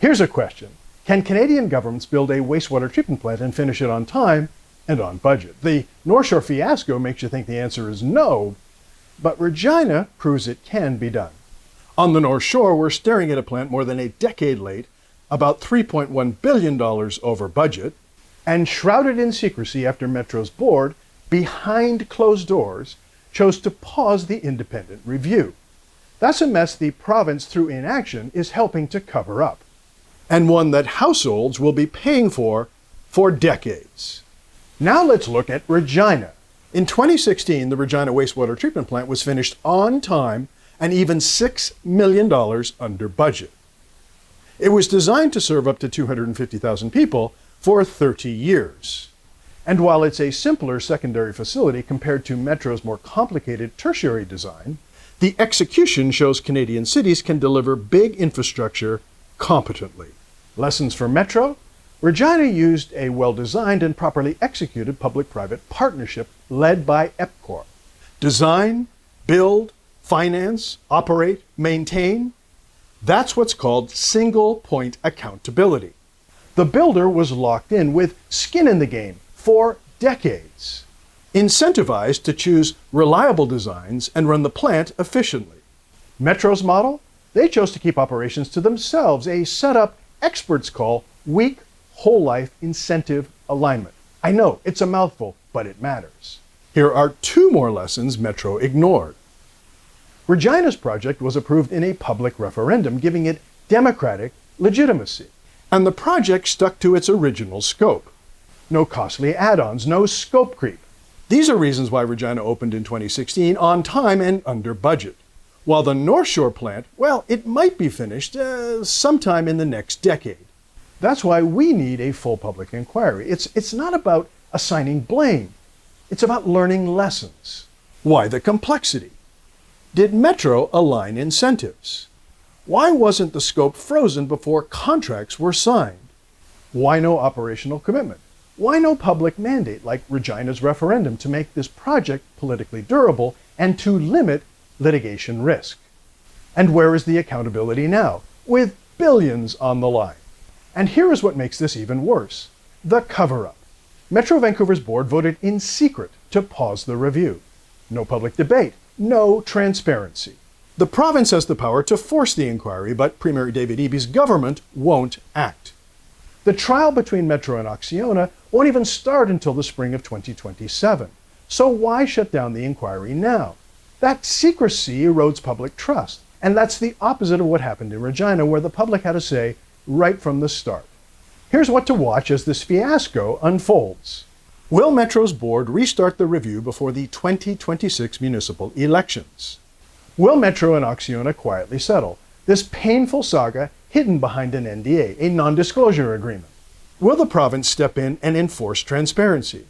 Here's a question. Can Canadian governments build a wastewater treatment plant and finish it on time and on budget? The North Shore fiasco makes you think the answer is no, but Regina proves it can be done. On the North Shore, we're staring at a plant more than a decade late, about $3.1 billion over budget, and shrouded in secrecy after Metro's board, behind closed doors, chose to pause the independent review. That's a mess the province, through inaction, is helping to cover up, and one that households will be paying for decades. Now let's look at Regina. In 2016, the Regina wastewater treatment plant was finished on time and even $6 million under budget. It was designed to serve up to 250,000 people for 30 years. And while it's a simpler secondary facility compared to Metro's more complicated tertiary design, the execution shows Canadian cities can deliver big infrastructure competently. Lessons for Metro? Regina used a well-designed and properly executed public-private partnership led by EPCOR. Design, build, finance, operate, maintain. That's what's called single-point accountability. The builder was locked in with skin in the game for decades, incentivized to choose reliable designs and run the plant efficiently. Metro's model? They chose to keep operations to themselves, a setup experts call weak whole-life incentive alignment. I know, it's a mouthful, but it matters. Here are two more lessons Metro ignored. Regina's project was approved in a public referendum, giving it democratic legitimacy. And the project stuck to its original scope. No costly add-ons, no scope creep. These are reasons why Regina opened in 2016 on time and under budget. While the North Shore plant, well, it might be finished sometime in the next decade. That's why we need a full public inquiry. It's not about assigning blame. It's about learning lessons. Why the complexity? Did Metro align incentives? Why wasn't the scope frozen before contracts were signed? Why no operational commitment? Why no public mandate like Regina's referendum to make this project politically durable and to limit litigation risk? And where is the accountability now, with billions on the line? And here is what makes this even worse: the cover-up. Metro Vancouver's board voted in secret to pause the review. No public debate, no transparency. The province has the power to force the inquiry, but Premier David Eby's government won't act. The trial between Metro and Acciona won't even start until the spring of 2027. So why shut down the inquiry now? That secrecy erodes public trust. And that's the opposite of what happened in Regina, where the public had a say right from the start. Here's what to watch as this fiasco unfolds. Will Metro's board restart the review before the 2026 municipal elections? Will Metro and Acciona quietly settle this painful saga hidden behind an NDA, a non-disclosure agreement? Will the province step in and enforce transparency?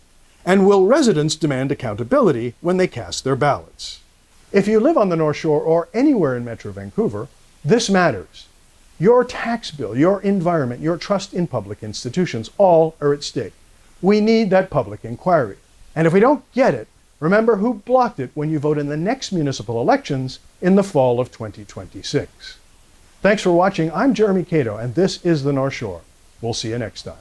And will residents demand accountability when they cast their ballots? If you live on the North Shore or anywhere in Metro Vancouver, this matters. Your tax bill, your environment, your trust in public institutions, all are at stake. We need that public inquiry. And if we don't get it, remember who blocked it when you vote in the next municipal elections in the fall of 2026. Thanks for watching. I'm Jeremy Cato, and this is the North Shore. We'll see you next time.